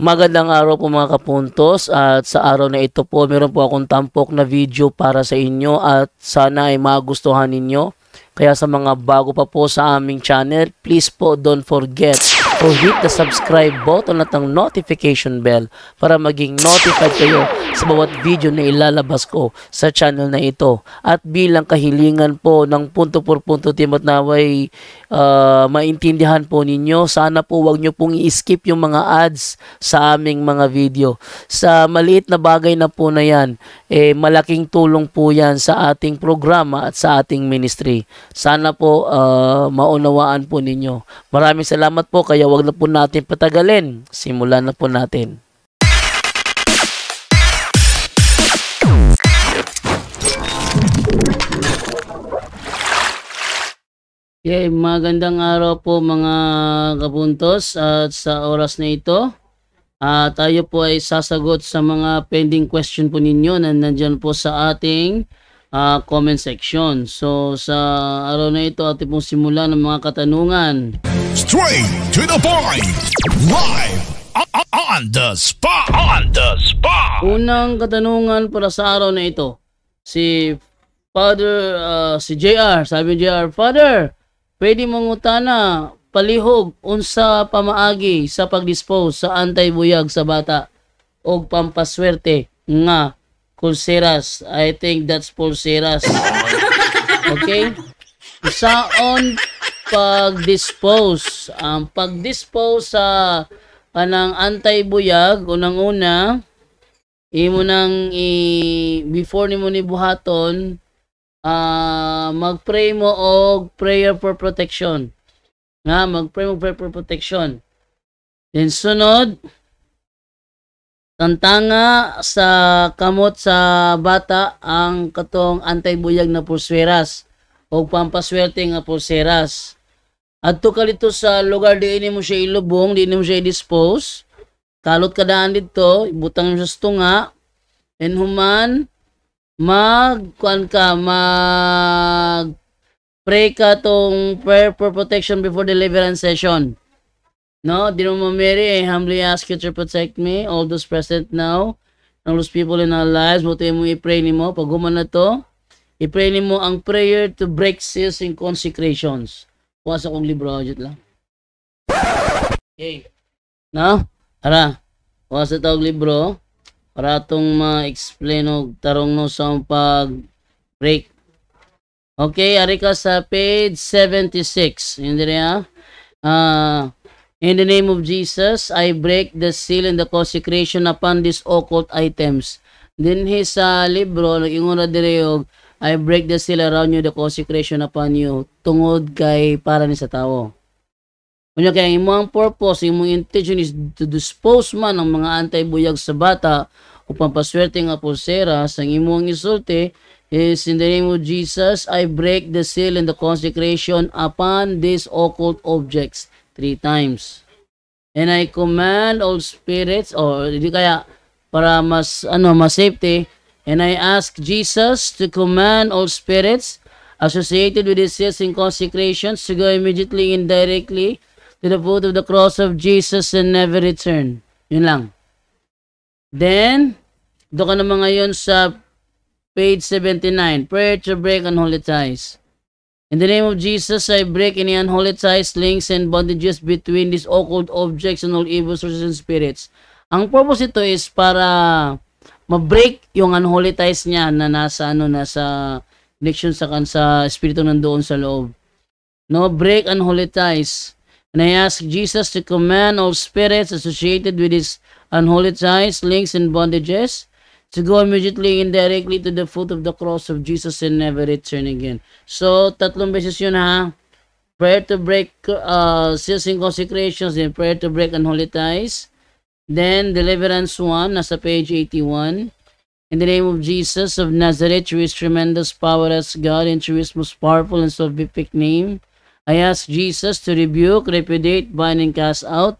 Magandang araw po mga kapuntos, at sa araw na ito po meron po akong tampok na video para sa inyo at sana ay magustuhan ninyo. Kaya sa mga bago pa po sa aming channel, please po don't forget to hit the subscribe button at ang notification bell para maging notified kayo sa bawat video na ilalabas ko sa channel na ito. At bilang kahilingan po ng punto por punto team at naway maintindihan po ninyo, sana po wag nyo pong i-skip yung mga ads sa aming mga video. Sa maliit na bagay na po na yan, malaking tulong po yan sa ating programa at sa ating ministry. Sana po maunawaan po ninyo. Maraming salamat po, kaya wag na po natin patagalin. Simulan na po natin. Okay, magandang araw po mga kabuntos, at sa oras na ito tayo po ay sasagot sa mga pending question po ninyo na nandyan po sa ating comment section. So sa araw na ito ating pong simulan ng mga katanungan. Straight to the point, live on the spot, Unang katanungan para sa araw na ito, si si JR, sabi ni JR, Father, pwede mong utana palihog unsa pamaagi sa pagdispose sa anti-buyag sa bata o pampaswerte nga pulseras. I think that's pulseras. Okay? Saon pag-dispose? Ang pag-dispose sa kanang anti-buyag, unang-una, imo nang before nimo ni buhaton, mag-pray mo og prayer for protection. Mag-pray mo prayer for protection. Then sunod, tantanga sa kamot sa bata ang katong anti-buyag na pulseras o pampaswerte nga pulseras. Adto ka dito sa lugar diin mo siya ilubong, diin mo siya i-dispose. Kalot ka daan dito, ibutang mo sa tunga, and human pray ka tong prayer for protection before deliverance session. No, di mo mameri, I humbly ask you to protect me, all those present now, and those people in our lives. Buti mo i-pray ni mo, pag human na to, i-pray ni mo ang prayer to break seals and consecrations. Puwasa kong libro, ajit lang. Okay. No? Ara, puwasa tawag libro, para itong ma-explain o tarong no sa pag-break. Okay, ari ka sa page 76. Yun din in the name of Jesus, I break the seal and the consecration upon these occult items. Then sa libro, nag-ingon na direyog, I break the seal around you, the consecration upon you, tungod kay para ni sa tao. Kanya kaya imong purpose, imong intention is to dispose man ng mga anti-buyag sa bata o pampaswerte nga pulseras. Ang imong isulti is, in the name of Jesus, I break the seal and the consecration upon these occult objects 3 times. And I command all spirits, or hindi kaya para mas safety, and I ask Jesus to command all spirits associated with these seals and consecrations to go immediately and directly to the foot of the cross of Jesus and never return. Yun lang. Then, doon ka naman ngayon sa page 79, prayer to break unholy ties. In the name of Jesus, I break any unholy ties, links, and bondages between these occult objects and all evil sources and spirits. Ang purpose ito is para ma-break yung unholy ties niya na nasa connection sa espiritu nandoon sa loob. No, break unholy ties. And I ask Jesus to command all spirits associated with these unholy ties, links, and bondages to go immediately and directly to the foot of the cross of Jesus and never return again. So, 3 beses yun ha. Prayer to break seals and consecrations, then prayer to break unholy ties. Then, deliverance 1, nasa page 81. In the name of Jesus of Nazareth, through his tremendous power as God and through his most powerful and salvific name, I ask Jesus to rebuke, repudiate, bind, and cast out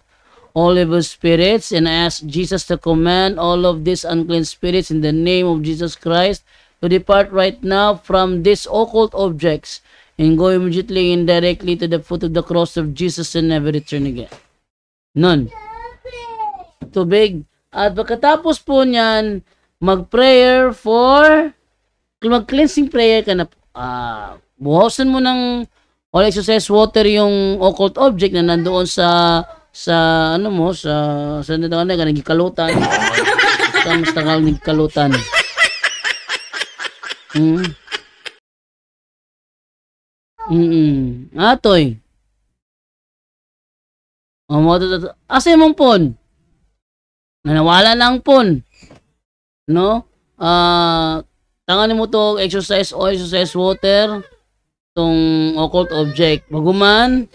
all evil spirits, and I ask Jesus to command all of these unclean spirits in the name of Jesus Christ to depart right now from these occult objects and go immediately and directly to the foot of the cross of Jesus and never return again. None. tubig. At pagkatapos po niyan, mag-prayer mag-cleansing prayer ka na. Buhosan mo ng all exercise water yung occult object na nandoon sa ano mo, sa nagkalutan. Mas takal nagkalutan. Atoy. Asa mong pon? Nanawala lang pon. No? Tanganin mo to exercise water, tong occult object. Baguman,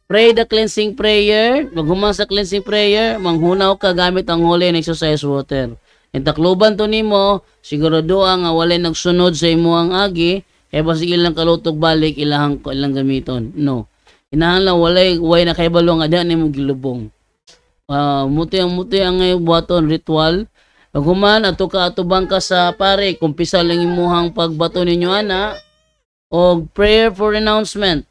pray the cleansing prayer. Baguman sa cleansing prayer, manghunaw ka gamit ang holy and exercise water. Yung takluban to nimo, sigurado ang walay nagsunod sa imo ang agi, kaya ba sige lang kalutog balik ilang gamiton. No. Inahan lang walay na kaibalo nga diyan nimo gilubong. Muti ang buhaton ritual. Baguman ato ka atubang ka sa pare, kumpisa lang imuhang pagbato ninyo ana o prayer for renouncement.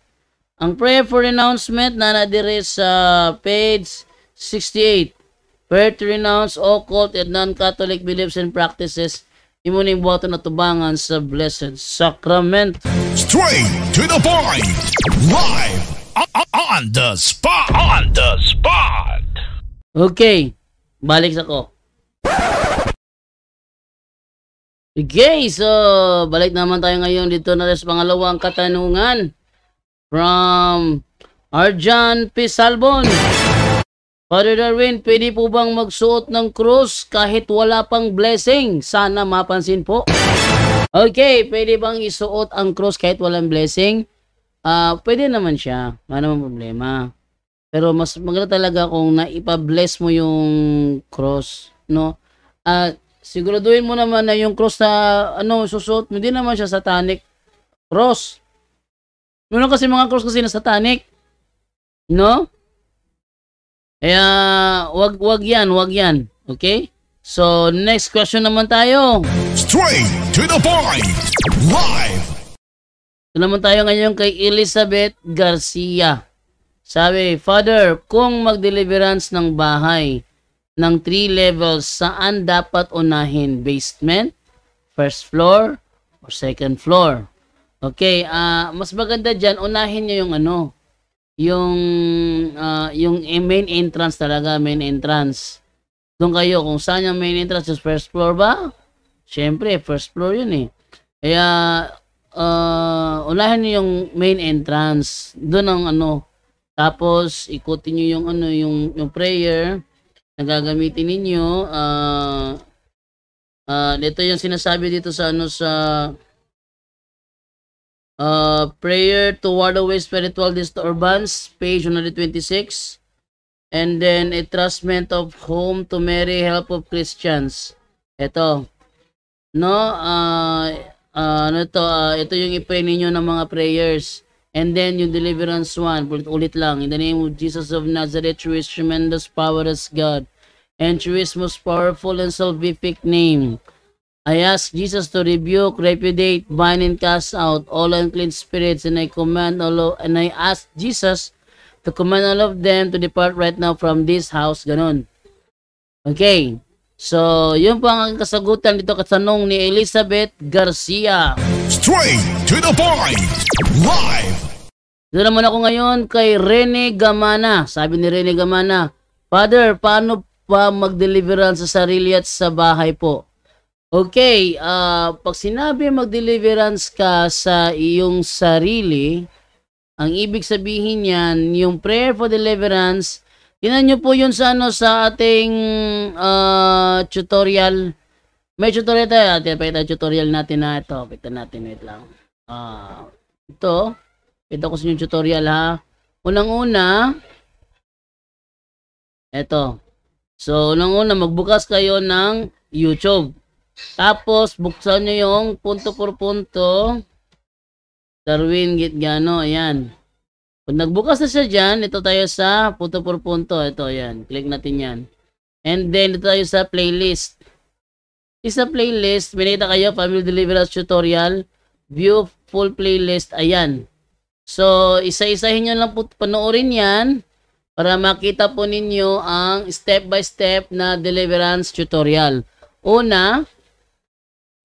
Ang prayer for renouncement na dire sa page 68. Prayer to renounce occult and non-Catholic beliefs and practices. Imo ning buhaton atubangan sa Blessed Sacrament. Straight to the point. Live on the spot. Okay, balik sa ko. Okay, so balik naman tayo ngayon dito na sa pangalawang katanungan from Arjan Pisalbon. Father Darwin, pwede po bang magsuot ng cross kahit wala pang blessing? Sana mapansin po. Okay, pwede bang isuot ang cross kahit walang blessing? Pwede naman siya. Wala naman problema. Pero mas maganda talaga kung naipa-bless mo yung cross, no? Siguraduhin mo naman na yung cross na susuot mo, hindi naman siya satanic cross. Meron kasi mga cross kasi na satanic, no? Kaya wag yan. Okay? So next question naman tayo. Straight to the point. Live. Ito naman tayo ngayon kay Elizabeth Garcia. Sabi, Father, kung mag-deliverance ng bahay ng 3 levels, saan dapat unahin? Basement, first floor, or second floor? Okay, mas maganda dyan, unahin nyo yung main entrance talaga, main entrance. Doon kayo, kung saan yung main entrance, yung first floor ba? Siyempre, first floor yun eh. Kaya, unahin nyo yung main entrance. Doon ang tapos, ikutin nyo yung prayer na gagamitin ninyo. Dito yung sinasabi dito sa prayer to ward away spiritual disturbance, page 126. And then, entrustment of home to Mary, help of Christians. Ito. No? Ito yung i-pray ninyo ng mga prayers. And then, yung deliverance one, ulit lang. In the name of Jesus of Nazareth, through His tremendous power as God, and through His most powerful and salvific name, I ask Jesus to rebuke, repudiate, bind, and cast out all unclean spirits, and I ask Jesus to command all of them to depart right now from this house. Ganon. Okay. So, yun po ang kasagutan dito katanong ni Elizabeth Garcia. Straight to the point. Live. Doon naman ako ngayon kay Rene Gamana. Sabi ni Rene Gamana, Father, paano pa mag-deliverance sa sarili at sa bahay po? Okay, pag sinabi mag-deliverance ka sa iyong sarili, ang ibig sabihin yan, yung prayer for deliverance, tinan nyo po yun sa ating tutorial. May tutorial tayo. Pakita tutorial natin na ito. Pakita natin. Wait lang. Ito. Pakita ko sa inyo tutorial ha. Unang-una. Ito. So, unang-una, magbukas kayo ng YouTube. Tapos, buksan nyo yung punto por punto. Darwin Gitgano. Ayan. Kung nagbukas na siya dyan, ito tayo sa punto por punto. Ito, ayan. Click natin yan. And then, ito tayo sa playlist. Isa playlist, minita kayo, Family Deliverance Tutorial, view full playlist, ayan. So, isa-isahin nyo lang po, panoorin yan, para makita po ninyo ang step-by-step na deliverance tutorial. Una,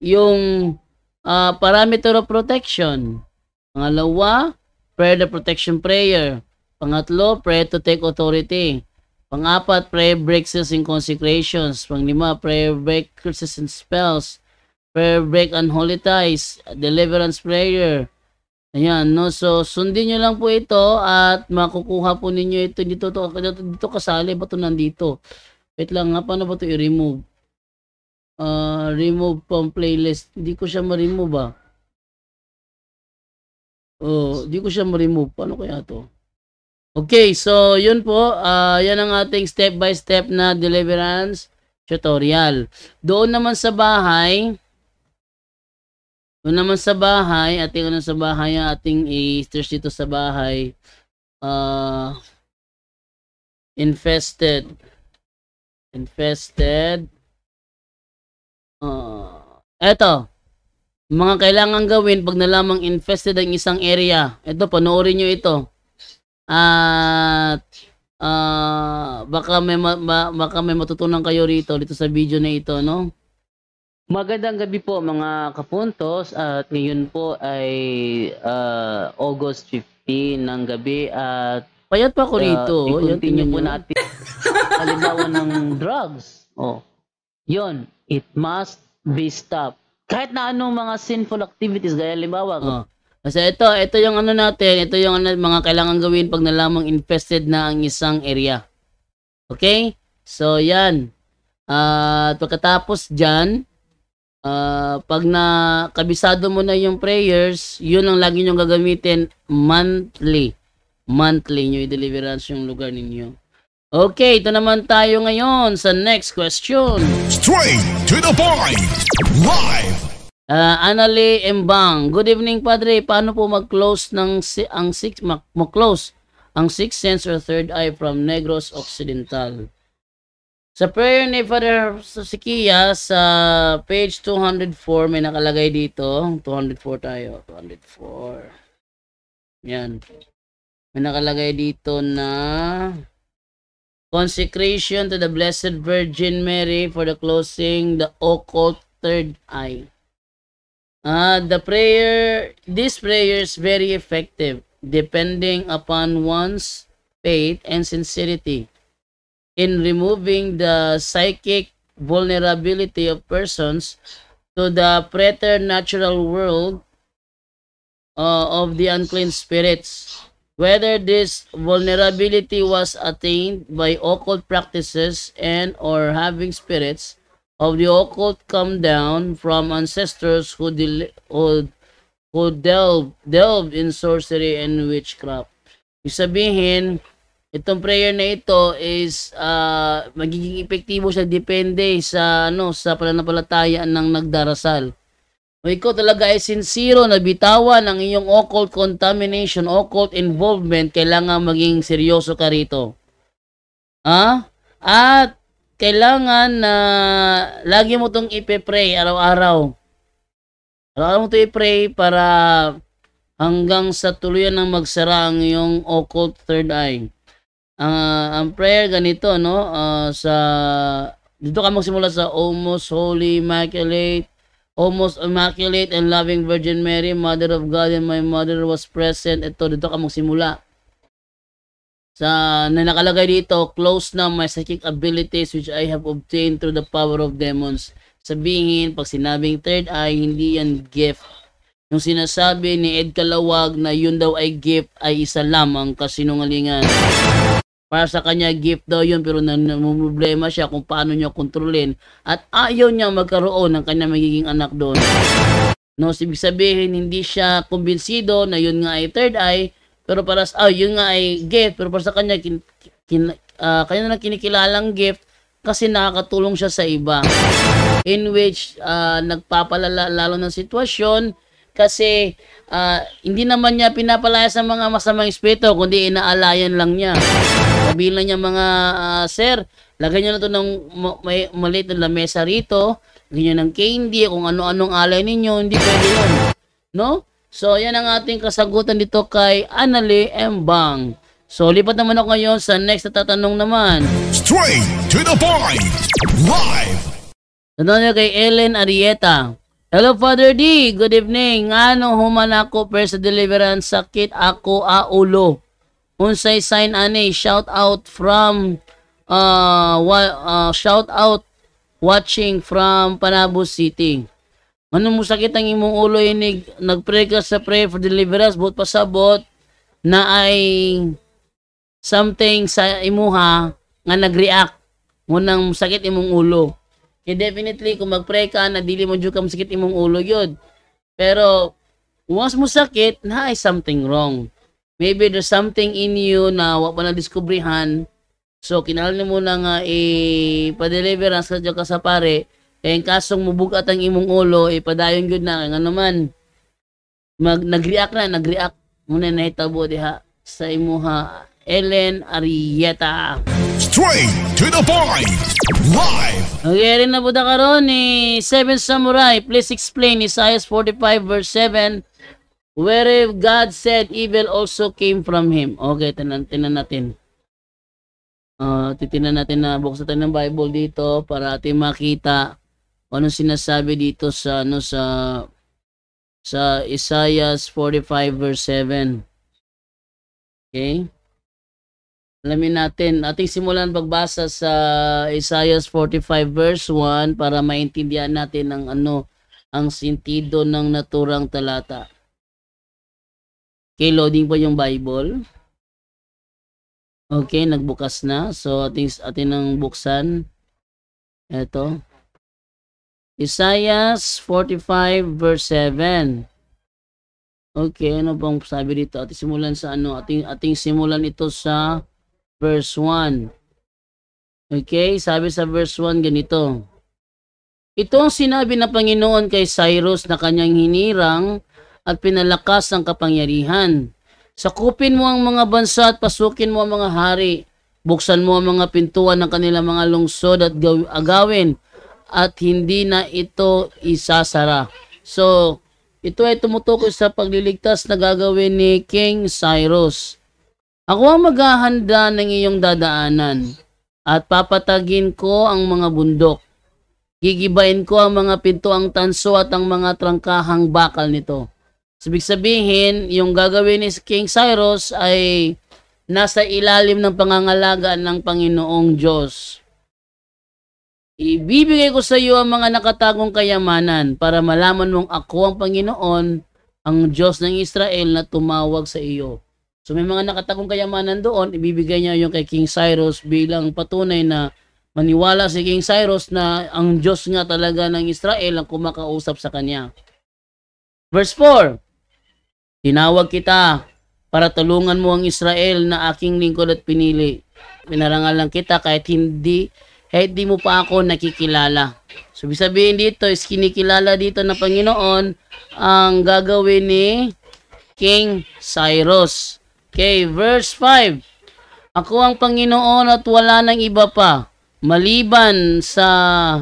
yung parameter of protection. Pangalawa, prayer the protection prayer. Pangatlo, prayer to take authority. Pang-apat, prayer break seals and consecrations. Pang-lima, prayer break curses and spells. Prayer break unholy ties. Deliverance prayer. Ayan, no? So, sundin nyo lang po ito at makukuha po ninyo ito. Dito kasali ba ito nandito? Wait lang nga, paano ba ito i-remove? Remove from playlist. Hindi ko siya ma-remove ba? Hindi ko siya ma-remove. Paano kaya ito? Okay, so yun po. Yan ang ating step-by-step na deliverance tutorial. Doon naman sa bahay, ating i-search dito sa bahay, infested, eto, mga kailangan gawin pag nalamang infested ang isang area. Ito, panoorin nyo ito. At baka may matutunan kayo dito sa video na ito, no? Magandang gabi po mga kapuntos, at ngayon po ay August 15 ng gabi at payat pa ako rito. I-continue po natin halimbawa ng drugs. Yun, it must be stopped. Kahit na anong mga sinful activities, gaya halimbawa. Kasi ito yung natin, ito yung mga kailangan gawin pag nalamang infested na ang isang area. Okay? So yan. At pagkatapos dyan, pag kabisado mo na yung prayers, yun ang lagi nyo gagamitin monthly nyo i-deliverance yung lugar ninyo. Okay, ito naman tayo ngayon sa next question. Straight to the point. Live. Annalie Embang. Good evening, Padre. Paano po mag-close ang sixth sense or third eye from Negros Occidental? Sa prayer ni Father Sikia sa page 204 may nakalagay dito. 204 tayo. 204. Yan. May nakalagay dito na consecration to the Blessed Virgin Mary for the closing the occult third eye. This prayer is very effective depending upon one's faith and sincerity in removing the psychic vulnerability of persons to the preternatural world of the unclean spirits. Whether this vulnerability was attained by occult practices and or having spirits of the occult come down from ancestors who delved in sorcery and witchcraft. Ibig sabihin, itong prayer na ito is magiging epektibo siya depende sa sa pananampalataya ng nagdarasal. Kung ikaw talaga ay sincero na bitawan ang iyong occult contamination, occult involvement, kailangan maging seryoso ka rito. At kailangan na lagi mo itong ipepray araw-araw. Araw-araw mo ito ipray para hanggang sa tuluyan ng magsara ang iyong occult third eye. Ang prayer ganito, no? Dito ka magsimula sa almost immaculate and loving Virgin Mary, Mother of God, and my mother was present. Dito ka magsimula. Na nakalagay dito, close na my psychic abilities which I have obtained through the power of demons. Sabihin, pag sinabing third eye, hindi yan gift. Yung sinasabi ni Ed Kalawag na yun daw ay gift ay isa lamang kasinungalingan. Para sa kanya, gift daw yun, pero namumroblema siya kung paano niya kontrolin at ayaw niya magkaroon ng kanya magiging anak doon. No, ibig sabihin, hindi siya kumbinsido na yun nga ay third eye, pero para sa, yun nga ay gift, pero para sa kanya, kanya na kinikilalang gift kasi nakakatulong siya sa iba. In which, nagpapalala lalo ng sitwasyon kasi hindi naman niya pinapalaya sa mga masamang espiritu, kundi inaalayan lang niya. Sabihin lang niya mga, sir, lagay niyo na ito ng maliit na lamesa rito, lagay niyo ng candy, kung ano-anong alay ninyo, hindi pwede yun. No? So, yan ang ating kasagutan dito kay Annalie Embang. So, lipat naman ako ngayon sa next na tatanong naman. Straight to the point. Live. Tanong niya kay Ellen Arieta. Hello, Father D. Good evening. Ano human ako per sa deliverance, sakit ako ulo. Unsay sign ani, shout out from shout out watching from Panabo City. Ano mo sakit ang imong ulo, inig nagpray ka sa prayer for deliverance, but pasabot na ay something sa imuha nga nag-react mo nang sakit imong ulo. Kaya definitely kung mag-pray ka na dili mo jud ka sakit imong ulo yun. Pero once mo sakit, na ay something wrong. Maybe there's something in you na wa pa na diskubrihan. So kinahanglan mo na nga pa-deliverance ka sa pare. Kaya kasong mubugat ang imong ulo, padayon gud na nga naman. Nag-react muna na hitabo diha sa imuha. Ellen Arieta. Straight to the point. Live. Okay, rin na po na karon ni Seven Samurai. Please explain Isaiah 45 verse 7. Where God said evil also came from him. Okay, tinan natin. Titinan natin na buksan tayo ng Bible dito para ating makita ano sinasabi dito sa sa Isaiah 45 verse 7. Okay? Alamin natin, ating simulan pagbasa sa Isaiah 45 verse 1 para maintindihan natin ang sentido ng naturang talata. Okay, loading po yung Bible. Okay, nagbukas na. So ating nang buksan. Ito. Isaiah 45 verse 7. Okay, ano bang sabi dito? Ating simulan sa ating simulan ito sa verse 1. Okay, sabi sa verse 1 ganito. Ito ang sinabi ng Panginoon kay Cyrus na kanyang hinirang at pinalakas ang kapangyarihan. Sakupin mo ang mga bansa at pasukin mo ang mga hari. Buksan mo ang mga pintuan ng kanilang mga lungsod at agawin at hindi na ito isasara. So, ito ay tumutukoy sa pagliligtas na gagawin ni King Cyrus. Ako ang maghahanda ng iyong dadaanan at papatagin ko ang mga bundok. Gigibain ko ang mga pintuang tanso at ang mga trangkahang bakal nito. Ibig sabihin, yung gagawin ni King Cyrus ay nasa ilalim ng pangangalaga ng Panginoong Diyos. Ibibigay ko sa iyo ang mga nakatagong kayamanan para malaman mong ako ang Panginoon, ang Diyos ng Israel na tumawag sa iyo. So may mga nakatagong kayamanan doon, ibibigay niya yung kay King Cyrus bilang patunay na maniwala si King Cyrus na ang Diyos nga talaga ng Israel ang kumakausap sa kanya. Verse 4. Tinawag kita para tulungan mo ang Israel na aking lingkod at pinili. Pinarangal lang kita kahit hindi mo pa ako nakikilala. So sabihin dito is kinikilala dito ng Panginoon ang gagawin ni King Cyrus. Okay, verse 5. Ako ang Panginoon at wala nang iba pa. Maliban sa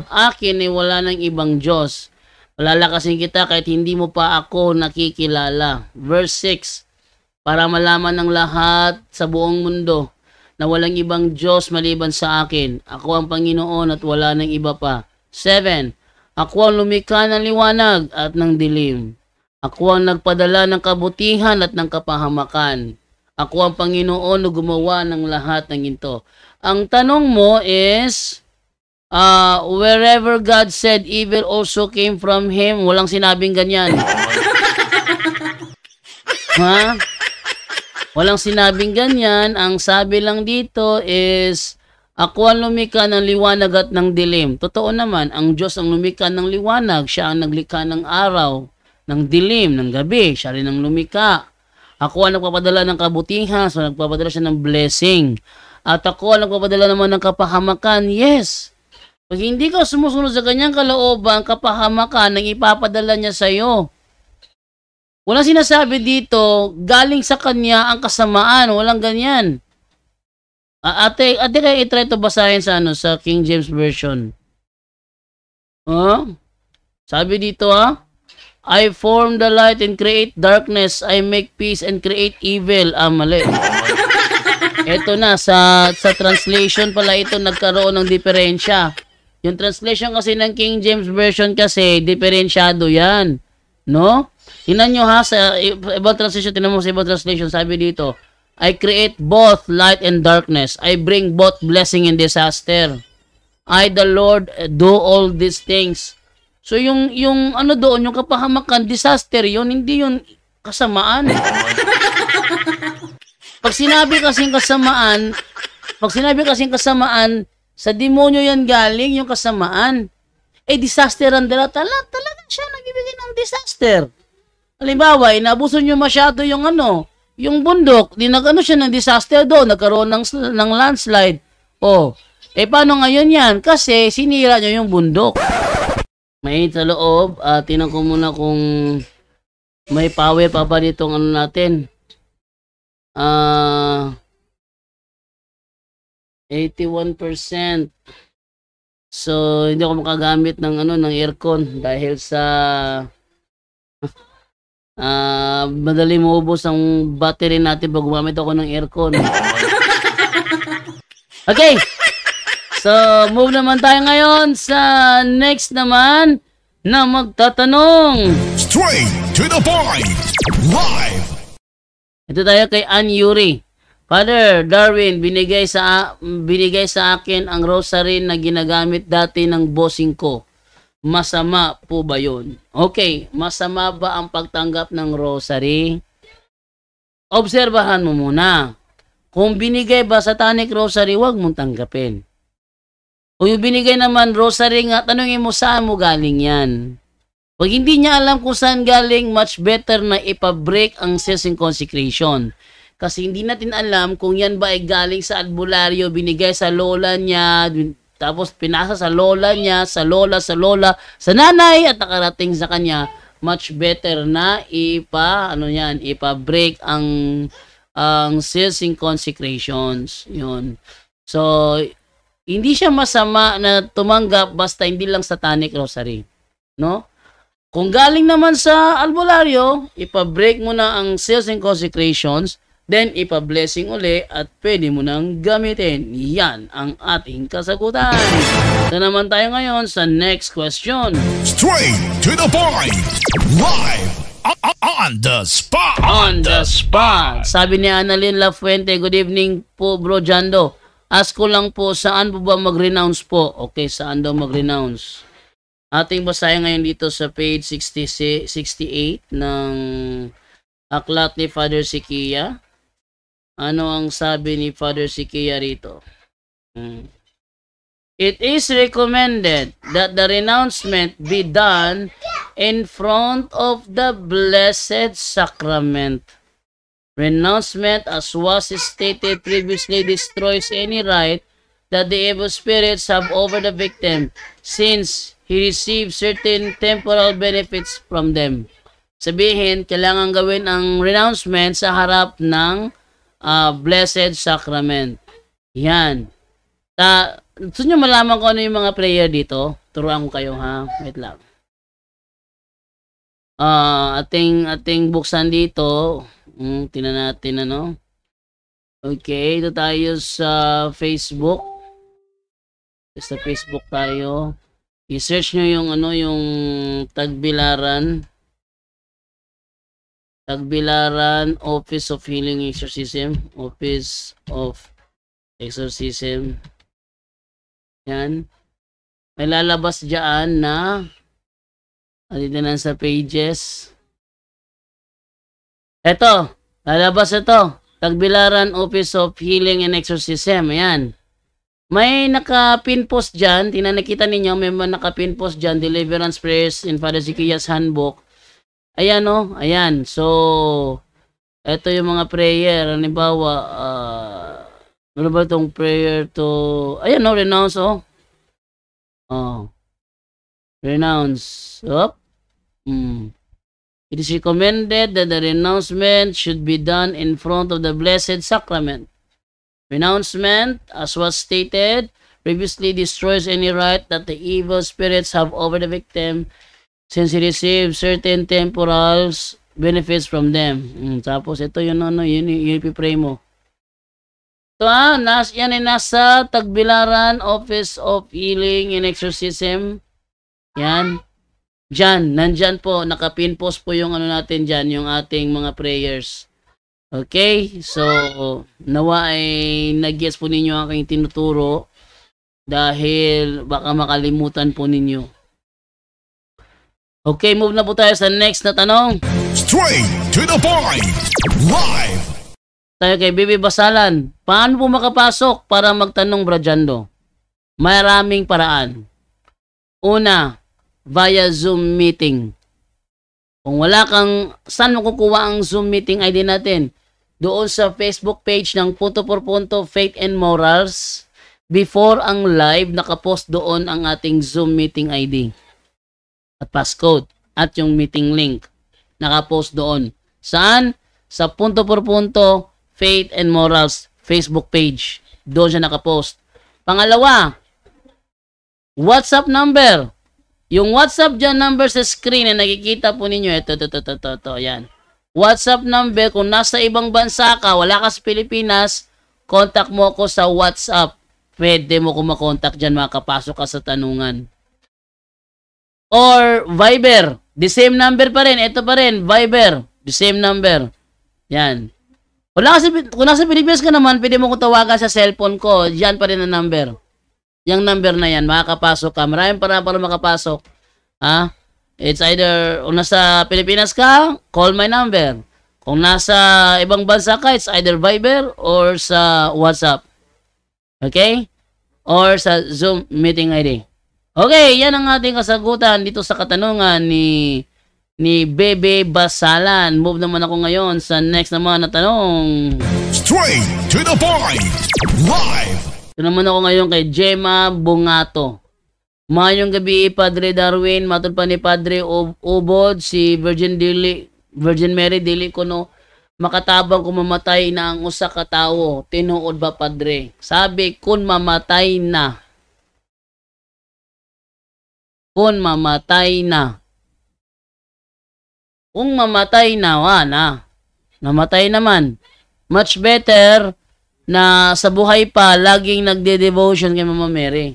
akin ay wala nang ibang Diyos. Palalakasin kita kahit hindi mo pa ako nakikilala. Verse 6. Para malaman ng lahat sa buong mundo na walang ibang Diyos maliban sa akin. Ako ang Panginoon at wala nang iba pa. 7. Ako ang lumikha ng liwanag at ng dilim. Ako ang nagpadala ng kabutihan at ng kapahamakan. Ako ang Panginoon na gumawa ng lahat ng ito. Ang tanong mo is, wherever God said evil also came from him, walang sinabing ganyan. Ha? Walang sinabing ganyan. Ang sabi lang dito is, ako ang lumikha ng liwanag at ng dilim. Totoo naman, ang Diyos ang lumikha ng liwanag. Siya ang naglikha ng araw, ng dilim, ng gabi. Siya rin ang lumikha. Ako ang nagpapadala ng kabutihan, so nagpapadala siya ng blessing. At ako ang nagpapadala naman ng kapahamakan. Yes. Pag hindi ka sumusunod sa kanyang kalooban, kapahamakan ang ipapadala niya sa iyo. Walang sinasabi dito, galing sa kanya ang kasamaan. Walang ganyan. Ate kayo i-try to basahin sa King James Version. Sabi dito I form the light and create darkness. I make peace and create evil. Mali. Ito na, sa translation pala ito nagkaroon ng diferensya. Yung translation kasi ng King James Version kasi, diferensyado yan. No? Tingnan nyo ha, sa ibang translation, tingnan mo sa ibang translation, sabi dito, I create both light and darkness. I bring both blessing and disaster. I, the Lord, do all these things. So, yung ano doon, yung kapahamakan, disaster yun, hindi yun kasamaan. Pag sinabi kasing kasamaan, sa demonyo yan galing, yung kasamaan. Disaster ang dala. Talaga siya nagbibigay ng disaster. Halimbawa, inabuso nyo masyado yung yung bundok. Nagano siya ng disaster doon. Nagkaroon ng landslide. Paano ngayon yan? Kasi sinira nyo yung bundok. May sa loob. Tinan ko muna kung may power pa ba ditong natin. 81%. So, hindi ako makagamit ng aircon dahil sa madali maubos ang battery natin pag gumamit ako ng aircon. Okay. So, move naman tayo ngayon sa next naman na magtatanong. Straight to the point. Live. Ito tayo kay Ann Yuri. Father Darwin, binigay sa akin ang rosary na ginagamit dati ng bossing ko. Masama po ba yun? Okay, masama ba ang pagtanggap ng rosary? Obserbahan mo muna. Kung binigay ba satanic rosary, huwag mong tanggapin. Kung yung binigay naman rosary nga, tanungin mo saan mo galing yan. Pag hindi niya alam kung saan galing, much better na ipabreak ang seals and consecration. Kasi hindi natin alam kung yan ba ay galing sa albularyo, binigay sa lola niya, tapos pinasa sa lola niya, sa lola, sa nanay, at nakarating sa kanya. Much better na ipabreak ang seals and consecrations. Yun. So, hindi siya masama na tumanggap basta hindi lang satanic rosary. No? Kung galing naman sa albularyo, ipabreak mo na ang seals and consecrations, then ipa-blessing uli at pwede mo nang gamitin. Yan ang ating kasagutan. Ito naman tayo ngayon sa next question. Straight to the point. Live. On the spot. On the spot. Sabi ni Annalyn Lafuente, good evening po bro Jando. Ask ko lang po, saan po ba mag-renounce po? Okay, saan daw mag-renounce? Ating basahin ngayon dito sa page 68 ng aklat ni Father Sikia. Ano ang sabi ni Father Sikia rito? It is recommended that the renouncement be done in front of the Blessed Sacrament. Renouncement, as was stated previously, destroys any right that the evil spirits have over the victim, since he receives certain temporal benefits from them. Sabihin, kailangan gawin ang renouncement sa harap ng Blessed Sacrament. Yan. Gusto nyo malaman ko ano yung mga prayer dito? Turuan ko kayo ha. Wait lang. Ating buksan dito. Tingnan natin Okay, ito tayo sa Facebook. Sa Facebook tayo. I-search nyo yung yung Tagbilaran Office of Healing Exorcism. Office of Exorcism. Yan. May lalabas dyan na dito na sa pages. Ito. Lalabas ito. Tagbilaran Office of Healing and Exorcism. Ayan. May naka-pin post dyan. Nakita ninyo, may naka-pin post dyan. Deliverance Prayers in Father Sikia's Handbook. Ayan Ayan. So, ito yung mga prayer. Halimbawa, ano ba itong prayer to... Ayan renounce Renounce. It is recommended that the renouncement should be done in front of the Blessed Sacrament. Renouncement, as was stated, previously destroys any right that the evil spirits have over the victim, since he receives certain temporal benefits from them. Tapos ito yun ipipray mo. Ito yan ay nasa Tagbilaran Office of Healing and Exorcism. Yan. Diyan, nandyan po, nakapin post po yung ano natin dyan, yung ating mga prayers. Okay? So, nawa ay nag-gets po ninyo ang aking tinuturo dahil baka makalimutan po ninyo. Okay, move na po tayo sa next na tanong. Straight to the point. Live. Tayo kay Bibi Basalan. Paano po makapasok para magtanong, Bradyando? Maraming paraan. Una, via Zoom meeting. Kung wala kang, saan mo kukuha ang Zoom meeting ID natin? Doon sa Facebook page ng Punto por Punto Faith and Morals. Before ang live, nakapost doon ang ating Zoom meeting ID. At passcode. At yung meeting link. Nakapost doon. Saan? Sa Punto por Punto Faith and Morals Facebook page. Doon siya nakapost. Pangalawa, WhatsApp number. Yung WhatsApp dyan number sa screen na nakikita po ninyo. Ito. Yan. WhatsApp number. Kung nasa ibang bansa ka, wala ka sa Pilipinas, contact mo ko sa WhatsApp. Pwede mo ko makontak dyan, makapasok ka sa tanungan. Or Viber. The same number pa rin. Ito pa rin. Viber. The same number. Yan. Kung nasa Pilipinas ka naman, pwede mo ko tawagan sa cellphone ko. Diyan pa rin ang number. Yung number na yan, makakapasok ka. Maraming para makapasok. It's either, kung nasa Pilipinas ka, call my number. Kung nasa ibang bansa ka, it's either Viber or sa WhatsApp. Okay? Or sa Zoom meeting ID. Okay, yan ang ating kasagutan dito sa katanungan ni Bebe Basalan. Move naman ako ngayon sa next naman na tanong. Straight to the point. Live. Ito naman ako ngayon kay Gemma Bungato. Mayong gabi, Padre Darwin, matod pa ni Padre Ubod, si Virgin Mary Dili Kuno, makatabang kung mamatay na ang usa ka tawo. Tinuod ba, Padre? Sabi, kung mamatay na. Kung mamatay na. Kung mamatay na, namatay naman. Much better na sa buhay pa, laging nagde-devotion kay Mama Mary.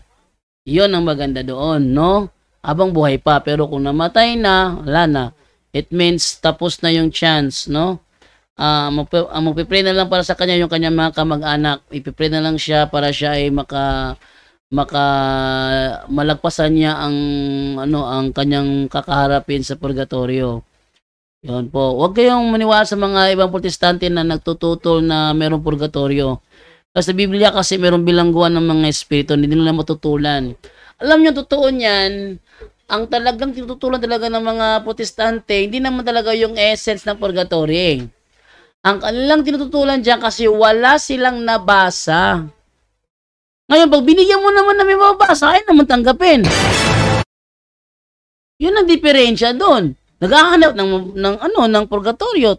Yun ang maganda doon, no? Habang buhay pa. Pero kung namatay na, wala na. It means tapos na yung chance, no? Magpipray na lang para sa kanya yung kanyang mga kamag-anak. Ipipray na lang siya para siya ay malagpasan niya ang kanyang kakaharapin sa purgatorio. Yun po. Huwag kayong maniwala sa mga ibang protestante na nagtututol na merong purgatorio. Kasi sa Biblia kasi merong bilangguan ng mga espiritu, hindi nila matutulan. Alam niyo, totoo niyan, ang talagang tinututulan talaga ng mga protestante, hindi naman talaga yung essence ng purgatorio. Ang kanilang tinututulan dyan kasi wala silang nabasa. Ngayon, pag binigyan mo naman na may mababasa, ay naman tanggapin. Yun ang diferensya doon. Naghahanap ng purgatorio.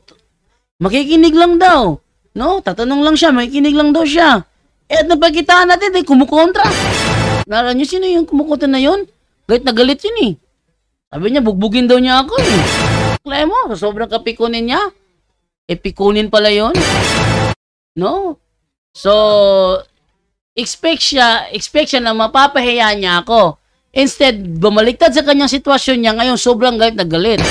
Makikinig lang daw. No, tatanong lang siya, makikinig lang daw siya. At napagitaan natin, kumukontra. Nara niyo, sino yung kumukontra na yun? Galit na galit yun eh. Sabi niya, bugbugin daw niya ako eh. Kaya mo, sobrang kapikunin niya. Pikunin pala yun. No? So, expect siya na mapapahiya niya ako. Instead, bumaliktad sa kanyang sitwasyon niya, ngayon sobrang galit na galit.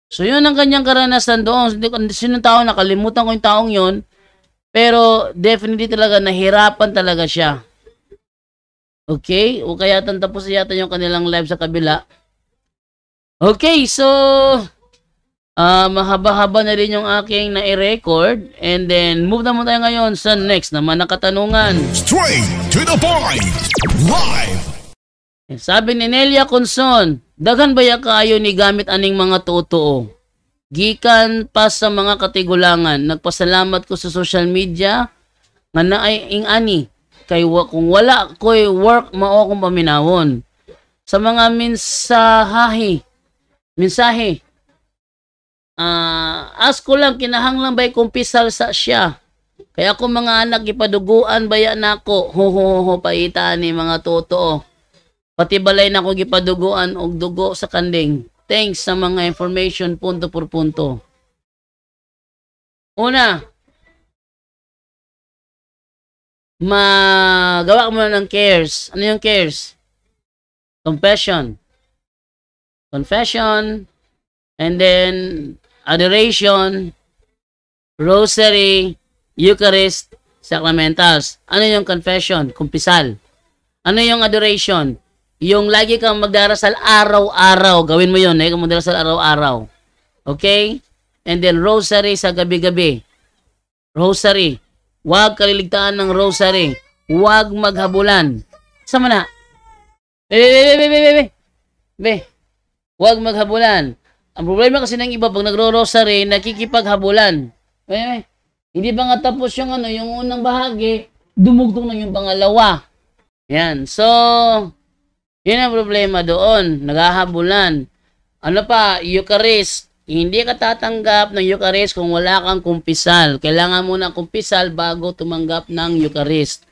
So, yun ang kanyang karanasan doon. Sinong tao, nakalimutan ko yung taong yun. Pero, definitely talaga, nahirapan talaga siya. Okay? O kaya tapos yata yung kanilang live sa kabila. Okay, so, mahaba-haba na rin yung aking na-record. And then, move naman tayo ngayon sa next naman na katanungan. Straight to the point. Live. Sabi ni Nelia Conson, daghan baya kaayo ni gamit aning mga totoo. Gikan pa sa mga katigulangan, nagpasalamat ko sa social media nga naay ing ani kay kung wala ko'y work mao akong paminawon. Sa mga mensahe as ko lang kinahanglan bay kumpisal sa siya. Kaya ako mga anak gipaduguan baya nako. Ho paitaan ni mga totoo. Pati balay nako gipaduguan og dugo sa kanding. Thanks sa mga information punto por punto. Una, magawa mo na ng cares. Ano yung cares? Confession. Confession. And then, adoration, rosary, Eucharist, sacramentals. Ano yung confession? Kumpisal. Ano yung adoration? Yung lagi kang magdarasal araw-araw. Gawin mo yun. Lagi kang magdarasal araw-araw. Okay? And then, rosary sa gabi-gabi. Rosary. Huwag kaliligtaan ng rosary. Huwag maghabulan. Sama na. Huwag maghabulan. Ang problema kasi ng iba, pag nagro-rosary, nakikipaghabulan. Hindi ba nga tapos yung yung unang bahagi, dumugtong na yung pangalawa. Yan. So, yun ang problema doon. Naghahabulan. Ano pa? Eucharist. Hindi ka tatanggap ng Eucharist kung wala kang kumpisal. Kailangan mo ng kumpisal bago tumanggap ng Eucharist.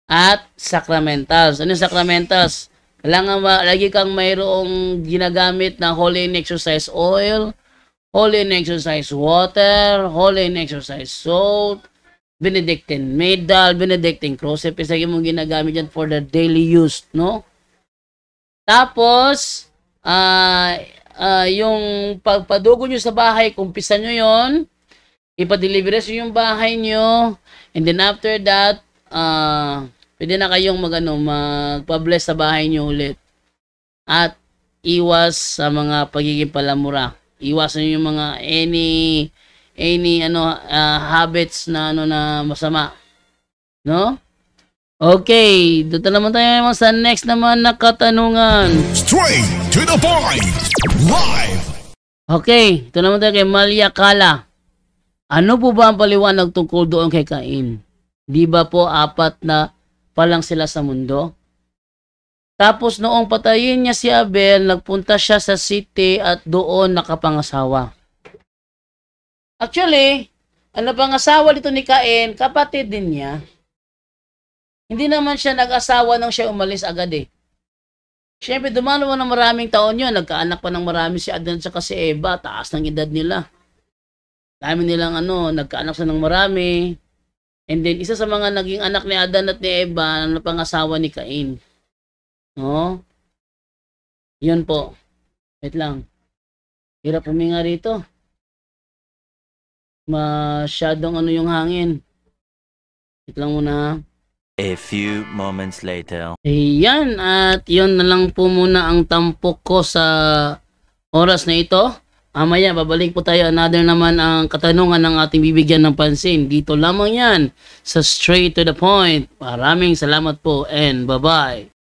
At sacramentals. Ano yung sacramentals? Kailangan lagi kang mayroong ginagamit na holy and exercise oil, holy and exercise water, holy and exercise salt, Benedictine medal, Benedictine crucifix. Lagi mong ginagamit yan for the daily use, no? Tapos, yung pagpadugo nyo sa bahay, kumpisan nyo yon, ipadelivery nyo yung bahay nyo, and then after that, pwede na kayong magpa-bless sa bahay nyo ulit. At iwas sa mga pagiging palamura. Iwasan nyo yung mga any habits na na masama. No? Okay, dito naman tayo sa next naman na katanungan. Straight to the point. Live. Okay, ito naman tayo kay Malia Kala. Ano po ba ang paliwanag tungkol doon kay Cain? Di ba po 4 na pa lang sila sa mundo? Tapos noong patayin niya si Abel, nagpunta siya sa city at doon nakapangasawa. Actually, ang napangasawa dito ni Cain, kapatid din niya. Hindi naman siya nag-asawa nang siya umalis agad eh. Siyempre, dumalawa ng maraming taon yun. Nagkaanak pa ng marami si Adan at si Eva. Taas ng edad nila. Dami nilang nagkaanak sa ng marami. And then, isa sa mga naging anak ni Adan at ni Eva, ang napangasawa ni Cain. No? Yun po. Wait lang. Hirap huminga rito. Masyadong yung hangin. Wait lang muna. A few moments later. Ayan, at yun na lang po muna ang tampok ko sa oras na ito. Mamaya, babalik po tayo another naman ang katanungan ng ating bibigyan ng pansin. Dito lamang yan sa Straight to the Point. Maraming salamat po and bye-bye.